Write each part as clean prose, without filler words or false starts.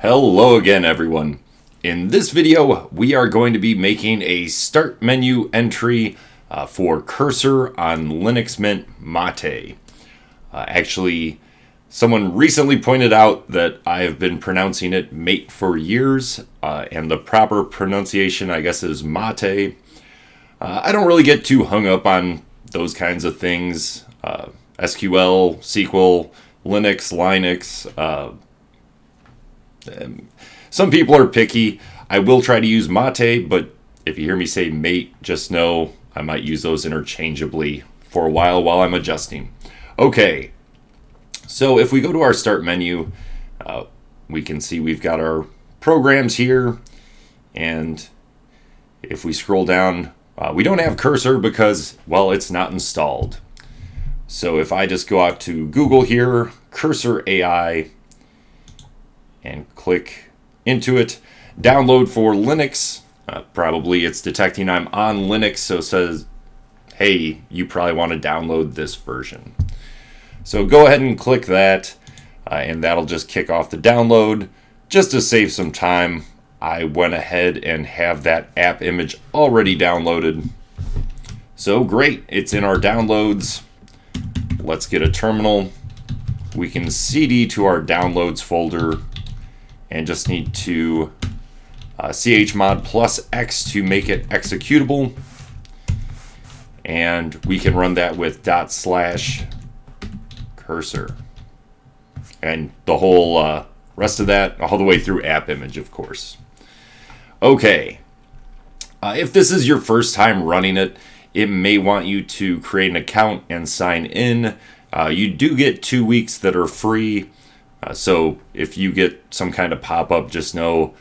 Hello again, everyone. In this video, we are going to be making a start menu entry for Cursor on Linux Mint Mate. Actually, someone recently pointed out that I have been pronouncing it mate for years, and the proper pronunciation, I guess, is mate. I don't really get too hung up on those kinds of things. SQL, SQL, Linux. Some people are picky. I will try to use mate, but if you hear me say mate, just know I might use those interchangeably for a while I'm adjusting. Okay, so if we go to our start menu, we can see we've got our programs here, and if we scroll down, we don't have Cursor because, well, it's not installed. So if I just go out to Google here, Cursor AI, and click into it, download for Linux. Probably it's detecting I'm on Linux, so it says, hey, you probably want to download this version. So go ahead and click that, and that'll just kick off the download. Just to save some time, I went ahead and have that app image already downloaded. So great, it's in our downloads. Let's get a terminal. We can CD to our downloads folder, and just need to chmod plus X to make it executable. And we can run that with /cursor. And the whole rest of that, all the way through app image, of course. Okay. If this is your first time running it, it may want you to create an account and sign in. You do get 2 weeks that are free. So if you get some kind of pop-up, just know,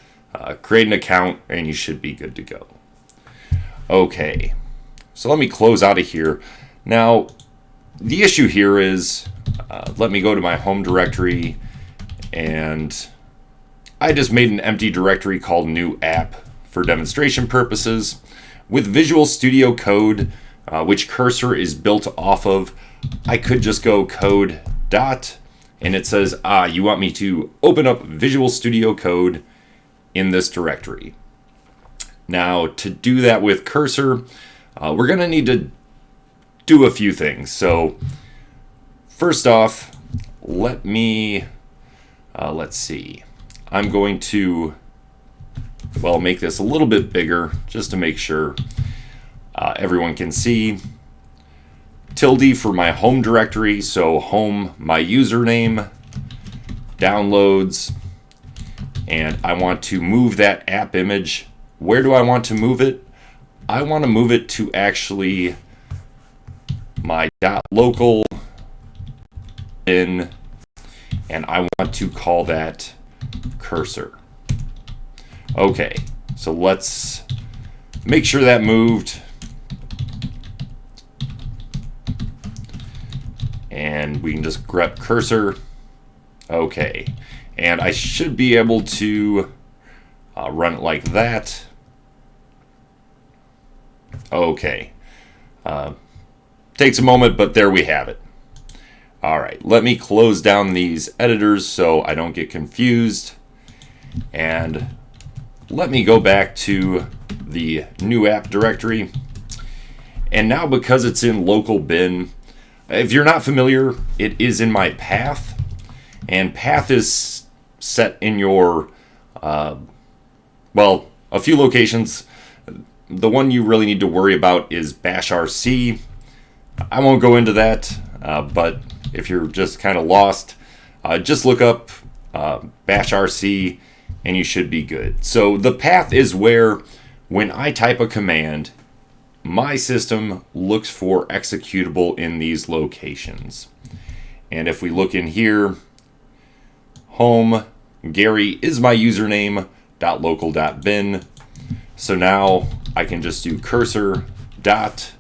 create an account and you should be good to go. Okay, so let me close out of here. Now, the issue here is, let me go to my home directory, and I just made an empty directory called new app for demonstration purposes. With Visual Studio Code, which Cursor is built off of, I could just go code dot, and it says, you want me to open up Visual Studio Code in this directory. Now, to do that with Cursor, we're going to need to do a few things. So, first off, let's see. I'm going to, make this a little bit bigger just to make sure everyone can see. Tilde for my home directory, so home, my username, downloads, and I want to move that app image. Where do I want to move it? I want to move it to actually my .local bin, and I want to call that Cursor. Okay, so let's make sure that moved. And we can just grep Cursor. Okay, and I should be able to run it like that. Okay, takes a moment, but there we have it. All right, let me close down these editors so I don't get confused, and let me go back to the new app directory. And now, because it's in local bin, if you're not familiar, it is in my path, and path is set in your, a few locations. The one you really need to worry about is /rc. I won't go into that, but if you're just kind of lost, just look up /rc and you should be good. So the path is where, when I type a command, my system looks for executable in these locations. And if we look in here, home, Gary is my username, .local.bin. So now I can just do cursor dot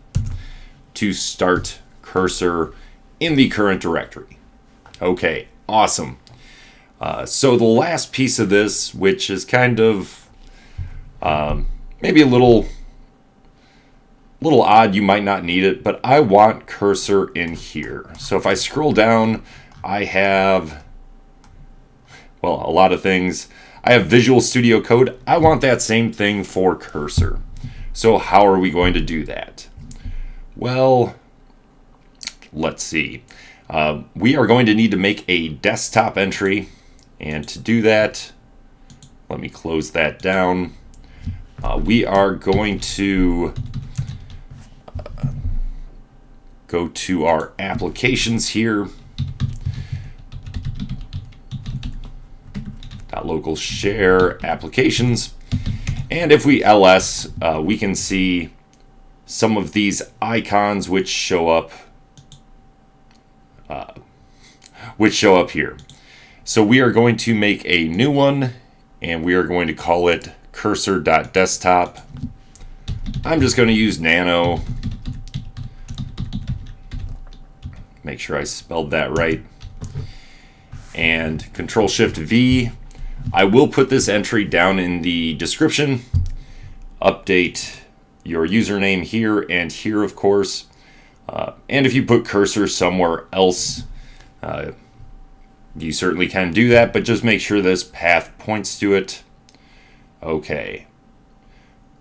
to start Cursor in the current directory. Okay, awesome. So the last piece of this, which is kind of maybe a little odd, you might not need it, but I want Cursor in here. So if I scroll down, I have well, a lot of things. I have Visual Studio Code. I want that same thing for Cursor. So how are we going to do that? Well, let's see. We are going to need to make a desktop entry. And to do that, let me close that down. We are going to go to our applications here. Local share applications. And if we ls, we can see some of these icons which show up here. So we are going to make a new one, and we are going to call it cursor.desktop. I'm just going to use nano. Make sure I spelled that right. And Control-Shift-V. I will put this entry down in the description. Update your username here and here, of course. And if you put cursor somewhere else, you certainly can do that, but just make sure this path points to it. Okay.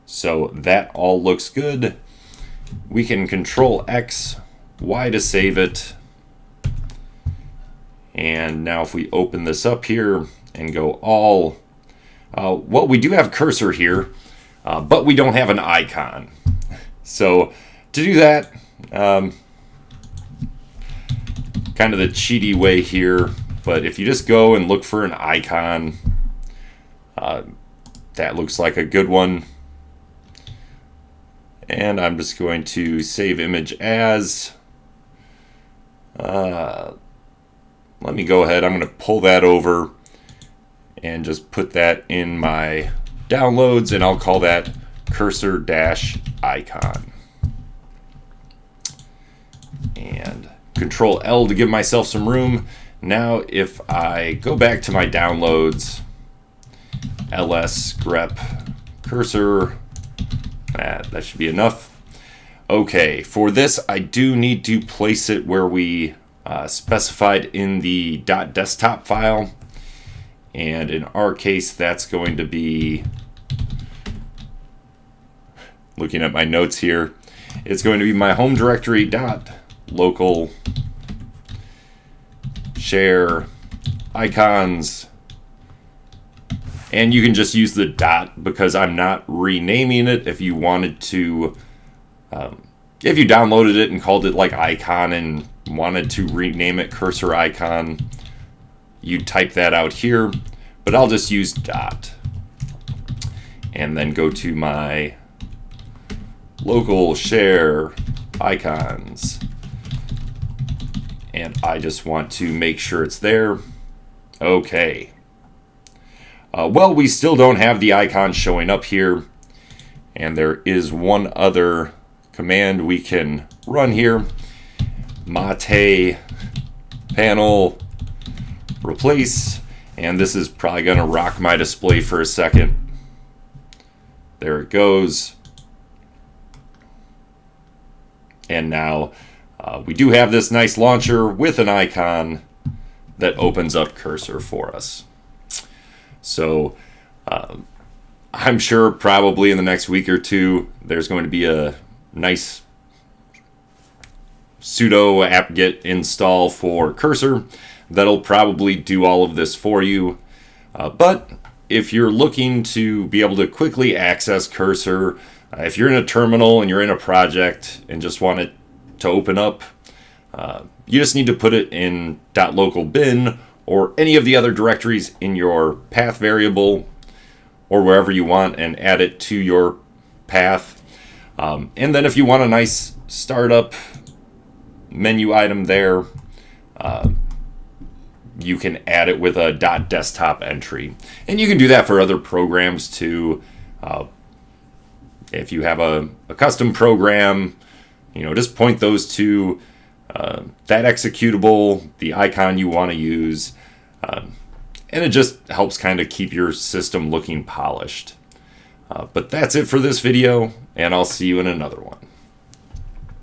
So that all looks good. We can Control X, Y to save it. And now if we open this up here and go all, well, we do have cursor here, but we don't have an icon. So to do that, kind of the cheaty way here, but if you just go and look for an icon, that looks like a good one. And I'm just going to save image as. Let me go ahead. I'm going to pull that over and just put that in my downloads, and I'll call that cursor-icon. And Control L to give myself some room. Now if I go back to my downloads, ls grep cursor, that should be enough. Okay, for this I do need to place it where we specified in the .desktop file, and in our case that's going to be, looking at my notes here, it's going to be my home directory .local share icons, and you can just use the dot because I'm not renaming it. If you wanted to, if you downloaded it and called it like icon and wanted to rename it cursor icon, you type that out here, but I'll just use dot and then go to my local share icons, and I just want to make sure it's there. Okay. Well, we still don't have the icon showing up here, and there is one other command we can run here. Mate panel replace, and this is probably going to rock my display for a second. There it goes. And now we do have this nice launcher with an icon that opens up Cursor for us. So I'm sure probably in the next week or two there's going to be a nice sudo apt-get install for Cursor that'll probably do all of this for you. But if you're looking to be able to quickly access Cursor, if you're in a terminal and you're in a project and just want it to open up, you just need to put it in .local bin or any of the other directories in your path variable or wherever you want, and add it to your path. And then if you want a nice startup menu item there, you can add it with a .desktop entry. And you can do that for other programs too. If you have a custom program, just point those to that executable, the icon you want to use, and it just helps kind of keep your system looking polished. But that's it for this video, and I'll see you in another one.